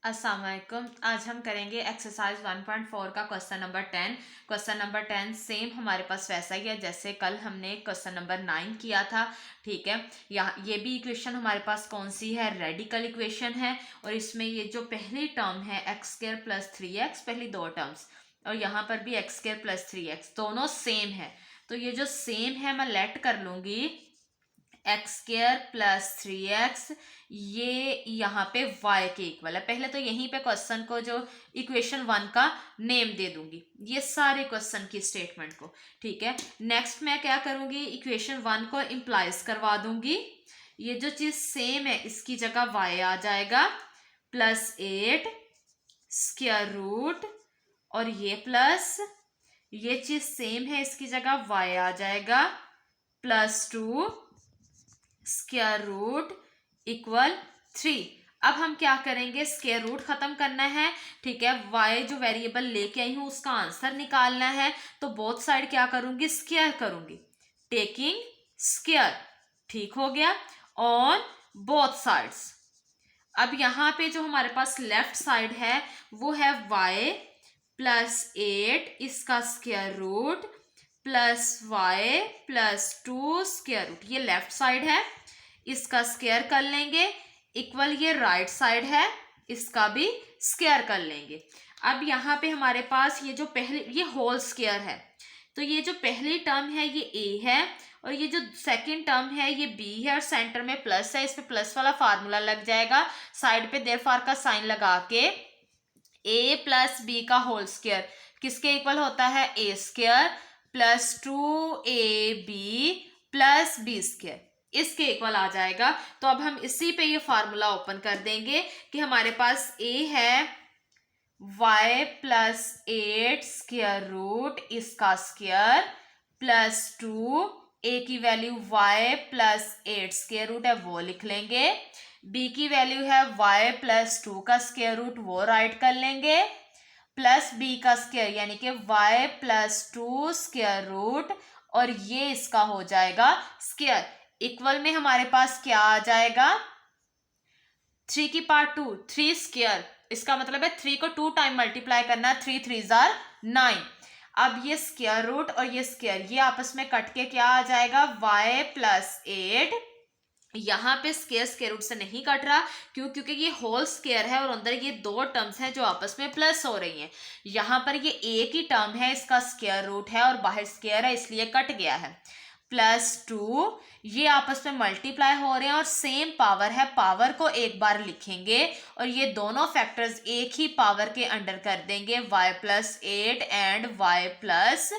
अस्सलाम वालेकुम। आज हम करेंगे एक्सरसाइज 1.4 का question number 10। Question number 10 same हमारे पास वैसा ही है जैसे कल हमने क्वेश्चन नंबर 9 किया था। ठीक है, यहाँ ये भी इक्वेशन हमारे पास कौन सी है, रेडिकल इक्वेशन है। और इसमें ये जो पहली टर्म है एक्स स्क्वायर प्लस 3x, पहली दो टर्म्स, और यहाँ पर भी एक्स स्क्वायर प्लस 3x दोनों सेम है। तो ये जो सेम है मैं लेट कर लूंगी एक्स स्क्र प्लस 3x, ये यहाँ पे y के इक्वल है। पहले तो यहीं पे क्वेश्चन को जो इक्वेशन 1 का नेम दे दूंगी, ये सारे क्वेश्चन की स्टेटमेंट को। ठीक है, नेक्स्ट मैं क्या करूंगी, इक्वेशन 1 को इम्प्लाइज करवा दूंगी। ये जो चीज सेम है इसकी जगह y आ जाएगा प्लस 8 स्क्वायर रूट, और ये प्लस, ये चीज सेम है इसकी जगह y आ जाएगा प्लस 2 स्क्वायर रूट इक्वल 3। अब हम क्या करेंगे, स्क्वायर रूट खत्म करना है। ठीक है, y जो वेरिएबल लेके आई हूं उसका आंसर निकालना है, तो बोथ साइड क्या करूंगी, स्क्वायर करूंगी, टेकिंग स्क्वायर। ठीक हो गया, ऑन बोथ साइड्स। अब यहाँ पे जो हमारे पास लेफ्ट साइड है वो है y प्लस 8 इसका square root plus y plus 2 square root, ये लेफ्ट साइड है, इसका स्क्वायर कर लेंगे, इक्वल ये राइट साइड है, इसका भी स्क्वायर कर लेंगे। अब यहाँ पे हमारे पास ये जो पहले, ये होल स्क्वायर है, तो ये जो पहली टर्म है ये a है, और ये जो सेकंड टर्म है ये b है, और सेंटर में प्लस है, इस पे प्लस वाला फार्मूला लग जाएगा। साइड पे देयरफॉर का साइन लगा के a प्लस बी का होल स्क्वायर किसके इक्वल होता है, a स्क्वायर प्लस 2ab प्लस बी स्क्वायर, इसके इक्वल आ जाएगा। तो अब हम इसी पे ये फार्मूला ओपन कर देंगे कि हमारे पास a है y प्लस 8 स्क्वायर रूट इसका स्क्वायर प्लस 2, a की value y plus 8 square root है वो लिख लेंगे, b की वैल्यू है y प्लस 2 का स्क्वायर रूट वो राइट कर लेंगे, प्लस b का स्क्वायर यानी कि y प्लस 2 स्क्वायर रूट, और ये इसका हो जाएगा स्क्वायर। इक्वल में हमारे पास क्या आ जाएगा, 3 की पावर 2, 3 स्क्वायर, इसका मतलब है 3 को 2 टाइम मल्टीप्लाई करना, 3 3 जार 9। अब ये स्क्वायर रूट और ये स्क्वायर ये आपस में कट के क्या आ जाएगा, y प्लस 8, यहाँ पे स्क्वायर स्क्वायर रूट से नहीं कट रहा, क्योंकि ये होल स्क्वायर है और अंदर ये दो टर्म्स हैं जो आपस में प्लस हो रही हैं। यहाँ पर ये एक ही टर्म है, इसका स्क्वायर रूट है और बाहर स्क्वायर है इसलिए कट गया है, प्लस 2, ये आपस में मल्टीप्लाई हो रहे हैं और सेम पावर है, पावर को एक बार लिखेंगे और ये दोनों फैक्टर्स एक ही पावर के अंडर कर देंगे, y plus 8 and y plus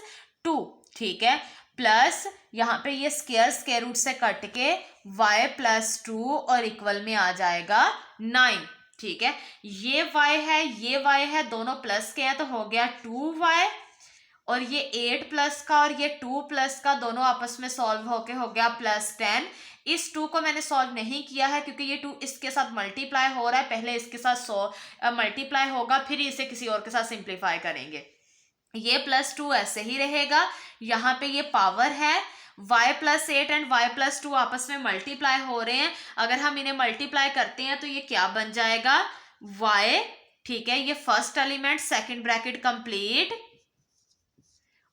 2। ठीक है, प्लस यहाँ पे ये स्क्वायर स्क्वायर रूट से कट के y प्लस 2 और इक्वल में आ जाएगा 9। ठीक है, ये y है ये y है, दोनों प्लस के हैं तो हो गया 2y, और ये 8 प्लस का और ये 2 प्लस का दोनों आपस में सॉल्व होके हो गया प्लस 10। इस 2 को मैंने सॉल्व नहीं किया है क्योंकि ये 2 इसके साथ मल्टीप्लाई हो रहा है, पहले इसके साथ मल्टीप्लाई होगा फिर इसे किसी और के साथ सिंप्लीफाई करेंगे। ये प्लस 2 ऐसे ही रहेगा, यहाँ पे ये पावर है, y plus 8 and y plus 2 आपस में मल्टीप्लाई हो रहे हैं, अगर हम इन्हें मल्टीप्लाई करते हैं तो ये क्या बन जाएगा, y। ठीक है, ये first element second bracket complete,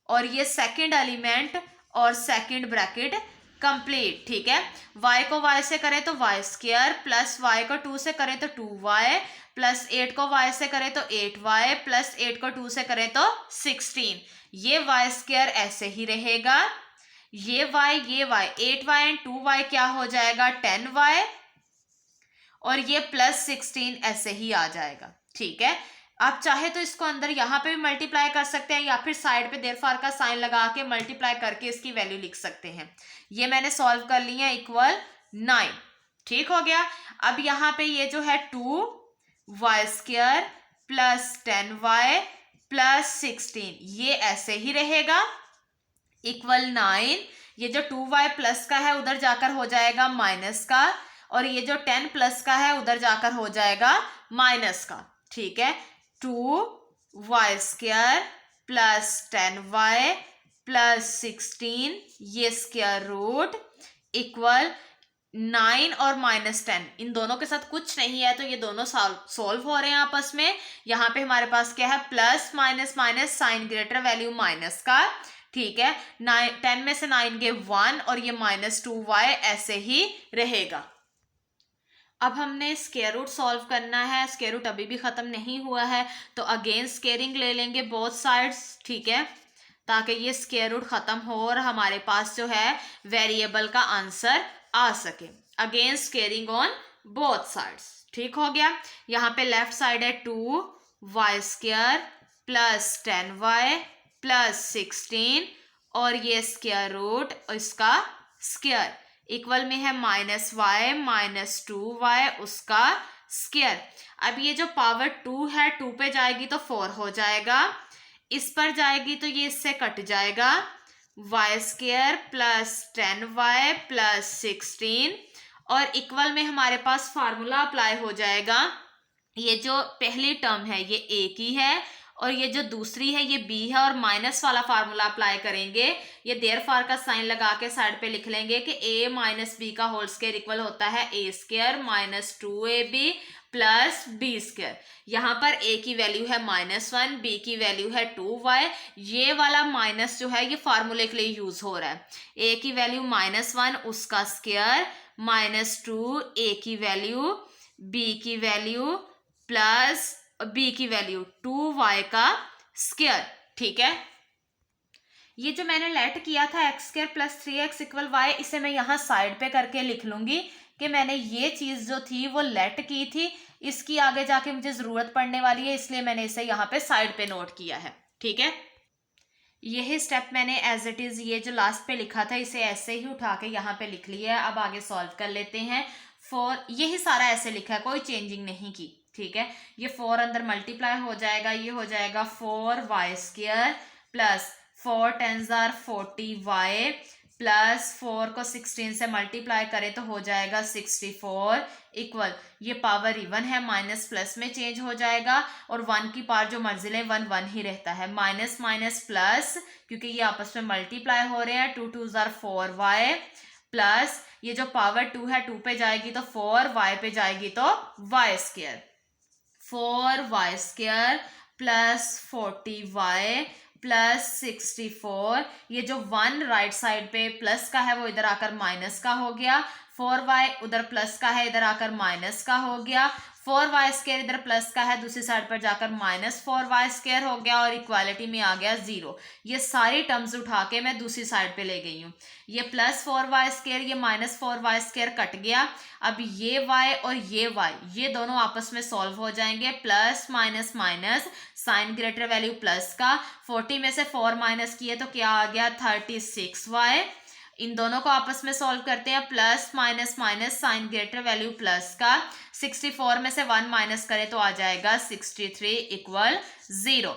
और ये सेकंड एलिमेंट और सेकंड ब्रैकेट कंप्लीट। ठीक है, y को y से करें तो y स्क्वायर, प्लस y को 2 से करें तो 2y, प्लस 8 को y से करें तो 8y, प्लस 8 को 2 से करें तो 16। ये y स्क्वायर ऐसे ही रहेगा, ये y 8y एंड 2y क्या हो जाएगा 10y, और ये प्लस 16 ऐसे ही आ जाएगा। ठीक है, आप चाहे तो इसको अंदर यहाँ पे भी मल्टीप्लाई कर सकते हैं या फिर साइड पे देयरफॉर का साइन लगा के मल्टीप्लाई करके इसकी वैल्यू लिख सकते हैं। ये मैंने सॉल्व कर लिया, इक्वल 9। ठीक हो गया, अब यहाँ पे ये जो है 2y square plus 10y plus 16 ये ऐसे ही रहेगा, इक्वल 9। ये जो 2y प्लस का है उधर जाकर हो जाएगा माइनस का, और ये जो 10 प्लस का है उधर जाकर हो जाएगा माइनस का। ठीक है, 2y square plus 10y plus 16 ये स्क्वायर रूट इक्वल 9 और -10 इन दोनों के साथ कुछ नहीं है, तो ये दोनों सॉल्व हो रहे हैं आपस में। यहाँ पे हमारे पास क्या है, plus minus minus, sign greater value minus का, ठीक है। 10 में से 9 गए 1 और ये -2y ऐसे ही रहेगा। अब हमने स्क्वायर रूट सॉल्व करना है, स्क्वायर रूट अभी भी खत्म नहीं हुआ है, तो अगेन स्क्वेयरिंग ले लेंगे बोथ साइड्स, ठीक है, ताकि ये स्क्वायर रूट खत्म हो और हमारे पास जो है वेरिएबल का आंसर आ सके। Again squaring on both sides, ठीक हो गया। यहाँ पे लेफ्ट साइड है 2y² प्लस 10y प्लस 16 और ये स्क्वायर रूट इसका स्क्वायर इक्वल में है -y -2y उसका स्क्वायर। अब ये जो पावर 2 है 2 पे जाएगी तो 4 हो जाएगा, इस पर जाएगी तो ये इससे कट जाएगा, y² प्लस 10y प्लस 16 और इक्वल में हमारे पास फार्मूला अप्लाई हो जाएगा। ये जो पहली टर्म है ये a की है और ये जो दूसरी है ये b है, और माइनस वाला फार्मूला अप्लाई करेंगे, ये देयरफॉर का साइन लगा के साइड पे लिख लेंगे कि a माइनस बी का होल स्क्वायर इक्वल होता है a² minus 2ab plus b²। यहाँ पर a की वैल्यू है -1, b की वैल्यू है 2y। ये वाला माइनस जो है ये फार्मूले के लिए यूज हो रहा है। a की वैल्यू -1 उसका स्क्वायर -2 a की वैल्यू b की वैल्यू प्लस b की वैल्यू 2y का स्क्वायर, ठीक है। ये जो मैंने लेट किया था x² plus 3x equal y, इसे मैं यहाँ साइड पे करके लिख लूंगी कि मैंने ये चीज जो थी वो लेट की थी, इसकी आगे जाके मुझे जरूरत पड़ने वाली है, इसलिए मैंने इसे यहाँ पे साइड पे नोट किया है, ठीक है। यही स्टेप मैंने एज इट इज ये जो लास्ट पे लिखा था इसे ऐसे ही उठा के यहाँ पे लिख लिया है। अब आगे सॉल्व कर लेते हैं। 4 यही सारा ऐसे लिखा है, कोई चेंजिंग नहीं की, ठीक है। ये 4 अंदर मल्टीप्लाई हो जाएगा, ये हो जाएगा 4y² plus 4 10s are 40y plus 4 को 16 से मल्टीप्लाई करें तो हो जाएगा 64 इक्वल, ये पावर इवन है, माइनस प्लस में चेंज हो जाएगा और 1 की पावर जो मर्जी ले 1 1 ही रहता है, माइनस माइनस प्लस क्योंकि ये आपस में मल्टीप्लाई हो रहे हैं, 2 2s are 4y प्लस ये जो पावर 2 है 2 पे जाएगी तो 4, y पे जाएगी तो y², 4y² plus 40y plus 64, ये जो 1 राइट साइड पे प्लस का है वो इधर आकर माइनस का हो गया, 4y उधर प्लस का है इधर आकर माइनस का हो गया, 4y² इधर प्लस का है दूसरी साइड पर जाकर -4y² हो गया और इक्वालिटी में आ गया 0। ये सारी टर्म्स उठा के मैं दूसरी साइड पे ले गई हूँ, ये +4y² ये -4y² कट गया। अब ये y और ये y ये दोनों आपस में सॉल्व हो जाएंगे, plus minus minus sign greater value plus का, 40 में से 4 माइनस किए तो क्या आ गया 36y। इन दोनों को आपस में सॉल्व करते हैं, plus minus minus sign greater value plus का, 64 में से 1 माइनस करें तो आ जाएगा 63 इक्वल 0।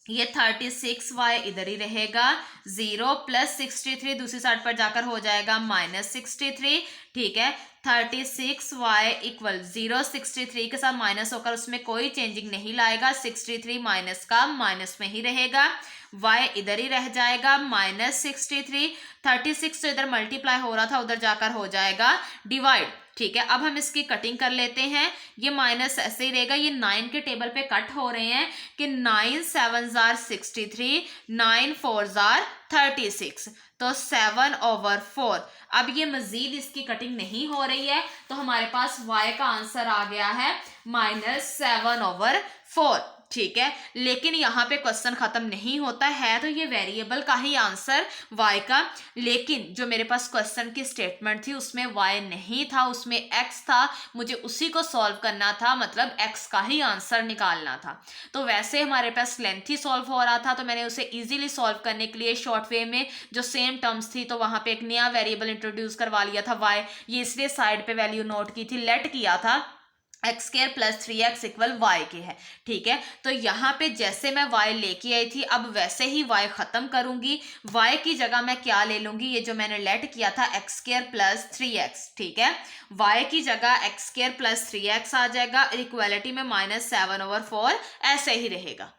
ये 36y इधर ही रहेगा, 0 प्लस 63 दूसरी साइड पर जाकर हो जाएगा -63, ठीक है। 36y इक्वल 0, 63 के साथ माइनस होकर उसमें कोई चेंजिंग नहीं लाएगा, 63 माइनस का माइनस में ही रहेगा, y इधर ही रह जाएगा -63, 36 तो इधर मल्टीप्लाई हो रहा था उधर जाकर हो जाएगा डिवाइड, ठीक है। अब हम इसकी कटिंग कर लेते हैं, ये माइनस ऐसे ही रहेगा, ये 9 के टेबल पे कट हो रहे हैं कि 9 7s are 63, 9 4s are 36, तो 7/4। अब ये मजीद इसकी कटिंग नहीं हो रही है तो हमारे पास y का आंसर आ गया है -7/4, ठीक है। लेकिन यहाँ पे क्वेश्चन खत्म नहीं होता है, तो ये वेरिएबल का ही आंसर y का, लेकिन जो मेरे पास क्वेश्चन की स्टेटमेंट थी उसमें y नहीं था, उसमें x था, मुझे उसी को सॉल्व करना था, मतलब x का ही आंसर निकालना था। तो वैसे हमारे पास लेंथी सॉल्व हो रहा था तो मैंने उसे इजीली सॉल्व करने के लिए शॉर्ट वे में जो सेम टर्म्स थी तो वहां पे एक नया वेरिएबल इंट्रोड्यूस करवा लिया था y, ये इसलिए साइड पे वैल्यू नोट की थी, लेट किया था x² plus 3x equal y के है, ठीक है। तो यहाँ पे जैसे मैं y लेके आई थी अब वैसे ही y खत्म करूंगी, y की जगह मैं क्या ले लूंगी, ये जो मैंने लेट किया था x² प्लस 3x, ठीक है, y की जगह x² प्लस 3x आ जाएगा, इक्वालिटी में -7/4 ऐसे ही रहेगा।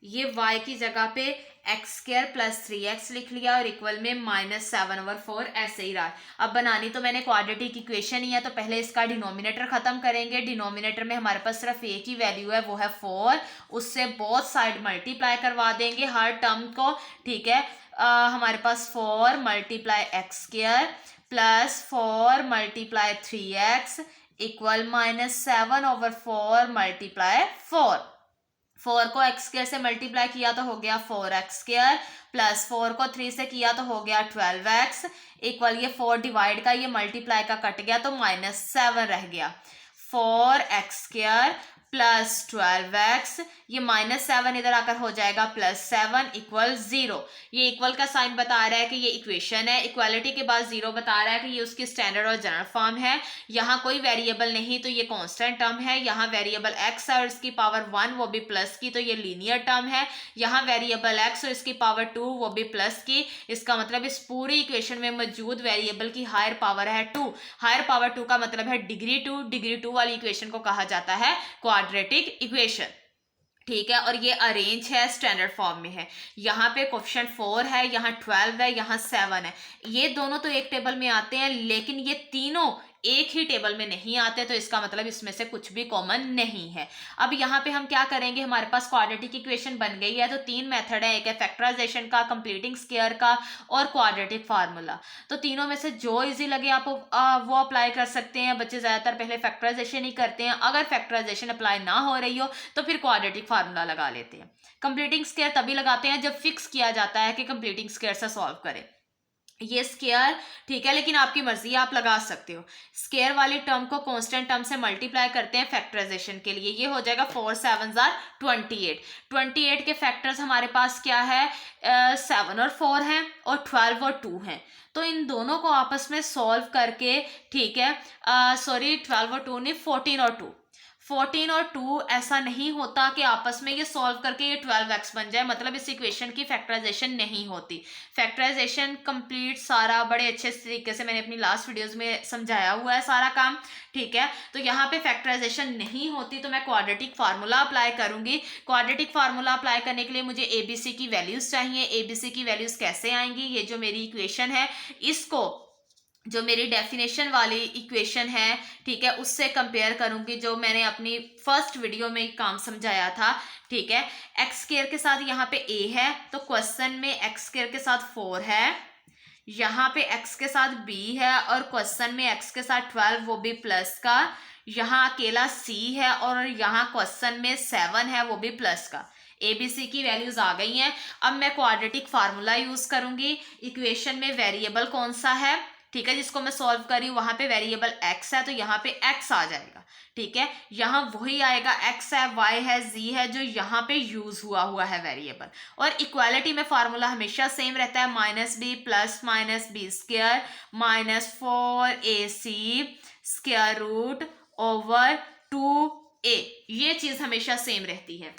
ये y की जगह पे एक्स स्क्वायर प्लस 3x लिख लिया और इक्वल में -7/4 ऐसे ही रहा। अब बनानी तो मैंने क्वाड्रेटिक इक्वेशन ही है, तो पहले इसका डिनोमिनेटर खत्म करेंगे। डिनोमिनेटर में हमारे पास सिर्फ एक ही वैल्यू है, वो है 4। उससे बोथ साइड मल्टीप्लाई करवा देंगे हर टर्म को, ठीक है। हमारे पास 4 multiply x square plus 4 multiply 3x equal -7/4 multiply 4। 4 को एक्स स्क्वायर से मल्टीप्लाई किया तो हो गया 4x स्क्वायर प्लस 4 को 3 से किया तो हो गया 12x इक्वल ये 4 डिवाइड का ये मल्टीप्लाई का कट गया तो -7 रह गया। 4x स्क्वायर प्लस 12x, ये -7 इधर आकर हो जाएगा +7 इक्वल 0। ये इक्वल का साइन बता रहा है कि ये इक्वेशन है, इक्वालिटी के बाद 0 बता रहा है कि ये उसकी स्टैंडर्ड और जनरल फॉर्म है। यहाँ कोई वेरिएबल नहीं तो ये कांस्टेंट टर्म है। यहाँ वेरिएबल x है और इसकी पावर 1 वो भी प्लस की, तो ये लीनियर टर्म है। यहाँ वेरिएबल x और इसकी पावर 2 वो भी प्लस की। इसका मतलब इस पूरी इक्वेशन में मौजूद वेरिएबल की हायर पावर है 2। हायर पावर 2 का मतलब है डिग्री 2। डिग्री 2 वाली इक्वेशन को कहा जाता है क्वाड्रेटिक इक्वेशन, ठीक है। और ये अरेंज है, स्टैंडर्ड फॉर्म में है। यहाँ पे कोफिशिएंट 4 है, यहाँ 12 है, यहाँ 7 है। ये दोनों तो एक टेबल में आते हैं, लेकिन ये तीनों एक ही टेबल में नहीं आते, तो इसका मतलब इसमें से कुछ भी कॉमन नहीं है। अब यहाँ पे हम क्या करेंगे, हमारे पास क्वाड्रेटिक इक्वेशन बन गई है, तो 3 मेथड है, एक है फैक्टराइजेशन का, कंप्लीटिंग स्क्वायर का और क्वाड्रेटिक फार्मूला। तो तीनों में से जो इजी लगे आप वो अप्लाई कर सकते हैं। बच्चे ज्यादातर पहले फैक्टराइजेशन ही करते हैं। अगर फैक्टराइजेशन अप्लाई ना हो रही हो तो फिर क्वाड्रेटिक फार्मूला लगा लेते हैं। कंप्लीटिंग स्क्वायर तभी लगाते हैं जब फिक्स किया जाता है कि कंप्लीटिंग स्क्वायर से सॉल्व करें। ये स्क्वायर, ठीक है, लेकिन आपकी मर्जी, आप लगा सकते हो। स्क्वायर वाली टर्म को कांस्टेंट टर्म से मल्टीप्लाई करते हैं फैक्टराइजेशन के लिए। ये हो जाएगा 4 7 28। 28 के फैक्टर्स हमारे पास क्या है, 7 और 4 हैं और 12 और 2 हैं। तो इन दोनों को आपस में सॉल्व करके, ठीक है, सॉरी 12 और 2 नहीं, 14 और 2, 14 और 2 ऐसा नहीं होता कि आपस में ये सॉल्व करके ये 12x बन जाए, मतलब इस इक्वेशन की फैक्टराइजेशन नहीं होती। फैक्टराइजेशन कंप्लीट सारा बड़े अच्छे तरीके से मैंने अपनी लास्ट वीडियोस में समझाया हुआ है सारा काम, ठीक है। तो यहाँ पे फैक्टराइजेशन नहीं होती, तो मैं क्वाड्रेटिक फार्मूला अप्लाई करूंगी। क्वाड्रेटिक फार्मूला अप्लाई करने के लिए मुझे ABC की वैल्यूज चाहिए। ABC की वैल्यूज कैसे आएंगी, ये जो मेरी इक्वेशन है इसको जो मेरी डेफिनेशन वाली इक्वेशन है, ठीक है, उससे कंपेयर करूंगी जो मैंने अपनी फर्स्ट वीडियो में काम समझाया था, ठीक है। एक्स स्क्वायर के साथ यहाँ पे a है, तो क्वेश्चन में एक्स स्क्वायर के साथ 4 है, यहाँ पे x के साथ b है और क्वेश्चन में x के साथ 12 वो भी प्लस का, यहाँ अकेला c है और यहाँ क्वेश्चन में 7 है वो भी प्लस का। ABC की वैल्यूज आ गई हैं। अब मैं क्वाड्रेटिक फार्मूला यूज करूंगी। इक्वेशन में वेरिएबल कौन सा है, ठीक है, जिसको मैं सॉल्व करी हूँ, वहां पे वेरिएबल x है, तो यहाँ पे x आ जाएगा, ठीक है। यहाँ वही आएगा, x है, y है, z है, जो यहाँ पे यूज हुआ है वेरिएबल। और इक्वालिटी में फार्मूला हमेशा सेम रहता है, -b plus -b square -4ac square root over 2a, ये चीज हमेशा सेम रहती है,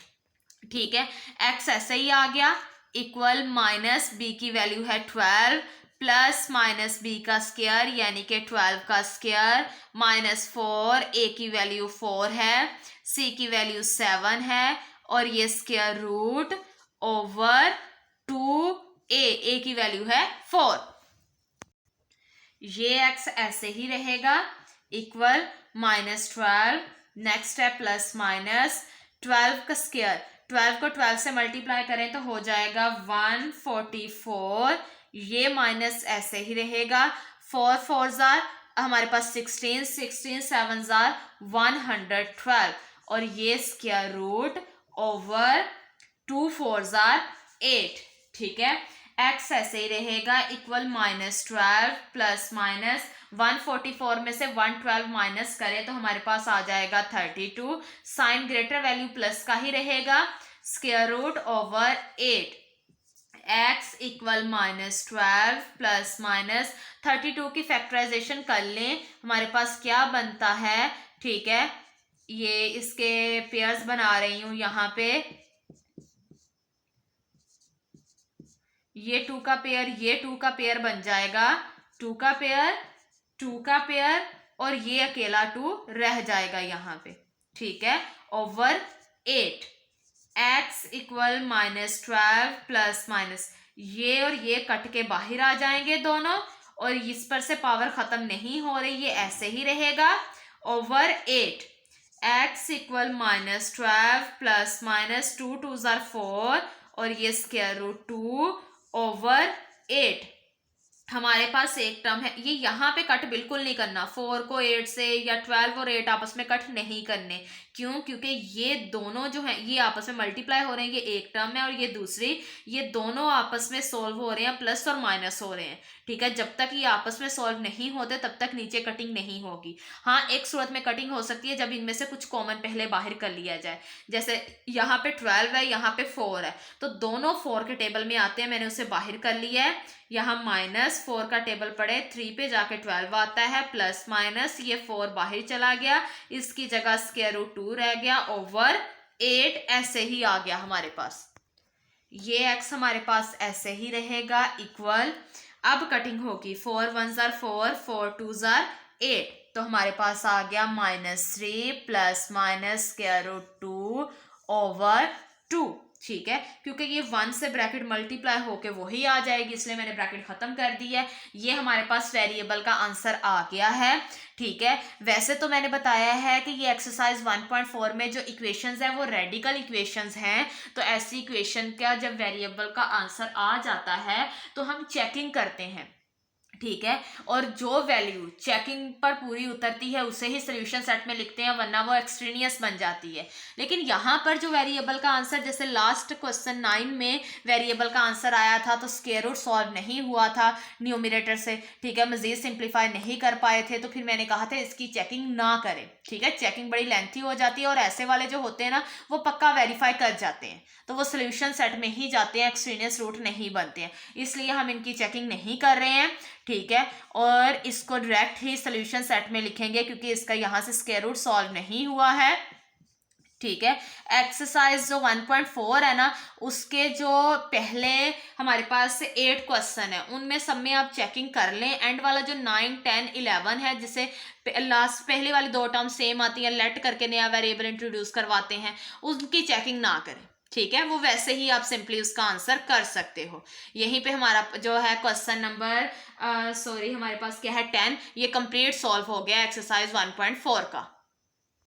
ठीक है। x ऐसे ही आ गया इक्वल -b की वैल्यू है 12 प्लस -b का स्क्वायर यानी कि 12 का स्क्वायर -4, a की वैल्यू 4 है, c की वैल्यू 7 है और ये square root over 2a, a की वैल्यू है 4। ये x ऐसे ही रहेगा इक्वल -12, नेक्स्ट है +-12 का स्क्वायर, 12 को 12 से मल्टीप्लाई करें तो हो जाएगा 144, ये माइनस ऐसे ही रहेगा, 4 4 हमारे पास 16, 16 7 112 और ये स्क्वायर रूट ओवर 2 4 8, ठीक है। x ऐसे ही रहेगा इक्वल -12 प्लस -144 में से 112 माइनस करें तो हमारे पास आ जाएगा 32, साइन ग्रेटर वैल्यू प्लस का ही रहेगा, square root over 8, x equal -12 plus -32 की फैक्टराइजेशन कर लें, हमारे पास क्या बनता है, ठीक है। ये इसके पेयर्स बना रही हूं यहाँ पे, ये 2 का पेयर, ये 2 का पेयर बन जाएगा, 2 का पेयर, 2 का पेयर और ये अकेला 2 रह जाएगा यहाँ पे, ठीक है, over 8। x equal -12 plus minus, ये और ये कट के बाहर आ जाएंगे दोनों, और इस पर से पावर खत्म नहीं हो रही, ये ऐसे ही रहेगा over 8। x equal -12 plus minus 2 2 ज़ार 4 और ये स्क्वायर रूट 2 ओवर 8। हमारे पास एक टर्म है, ये यहाँ पे कट बिल्कुल नहीं करना, 4 को 8 से या 12 और 8 आपस में कट नहीं करने। क्यों? क्योंकि ये दोनों जो है ये आपस में मल्टीप्लाई हो रहे हैं, ये एक टर्म है और ये दूसरी, ये दोनों आपस में सोल्व हो रहे हैं, प्लस और माइनस हो रहे हैं। ठीक है, जब तक ये आपस में सॉल्व नहीं होते तब तक नीचे कटिंग नहीं होगी। हाँ, एक सूरत में कटिंग हो सकती है जब इनमें से कुछ कॉमन पहले बाहर कर लिया जाए, जैसे यहाँ पे 12 है, यहाँ पे 4 है, तो दोनों 4 के टेबल में आते हैं, मैंने उसे बाहर कर लिया है। यहाँ -4 का टेबल पड़े, 3 पे जाके 12 आता है, प्लस माइनस ये 4 बाहर चला गया, इसकी जगह स्क्वायर रूट 2 रह गया ओवर 8, ऐसे ही आ गया हमारे पास। ये x हमारे पास ऐसे ही रहेगा इक्वल, अब कटिंग होगी, 4 1 ज़ार 4, 4 2 ज़ार 8, तो हमारे पास आ गया -3 plus minus square root 2 over 2। ठीक है, क्योंकि ये 1 से ब्रैकेट मल्टीप्लाई होके वही आ जाएगी, इसलिए मैंने ब्रैकेट खत्म कर दी है। ये हमारे पास वेरिएबल का आंसर आ गया है। ठीक है, वैसे तो मैंने बताया है कि ये एक्सरसाइज 1.4 में जो इक्वेशंस हैं वो रेडिकल इक्वेशंस हैं, तो ऐसी इक्वेशन का जब वेरिएबल का आंसर आ जाता है तो हम चेकिंग करते हैं। ठीक है, और जो वैल्यू चेकिंग पर पूरी उतरती है उसे ही सोल्यूशन सेट में लिखते हैं, वरना वो एक्सट्रेनियस बन जाती है। लेकिन यहाँ पर जो वेरिएबल का आंसर, जैसे लास्ट क्वेश्चन 9 में वेरिएबल का आंसर आया था तो स्क्वायर रूट सॉल्व नहीं हुआ था न्यूमरेटर से। ठीक है, मजीद सिंप्लीफाई नहीं कर पाए थे, तो फिर मैंने कहा था इसकी चेकिंग ना करें। ठीक है, चेकिंग बड़ी लेंथी हो जाती है और ऐसे वाले जो होते हैं ना वो पक्का वेरीफाई कर जाते हैं, तो वो सोल्यूशन सेट में ही जाते हैं, एक्सट्रेनियस रूट नहीं बनते हैं, इसलिए हम इनकी चेकिंग नहीं कर रहे हैं। ठीक है, और इसको डायरेक्ट ही सोल्यूशन सेट में लिखेंगे क्योंकि इसका यहाँ से स्क्वायर रूट सॉल्व नहीं हुआ है। ठीक है, एक्सरसाइज जो 1.4 है ना, उसके जो पहले हमारे पास 8 क्वेश्चन है उनमें सब में आप चेकिंग कर लें। एंड वाला जो 9 10 11 है, जिसे लास्ट पहले वाली 2 टर्म सेम आती है, लेट करके नया वेरिएबल इंट्रोड्यूस करवाते हैं, उनकी चेकिंग ना करें। ठीक है, वो वैसे ही आप सिंपली उसका आंसर कर सकते हो। यहीं पे हमारा जो है क्वेश्चन नंबर हमारे पास क्या है 10, ये कंप्लीट सॉल्व हो गया एक्सरसाइज 1.4 का।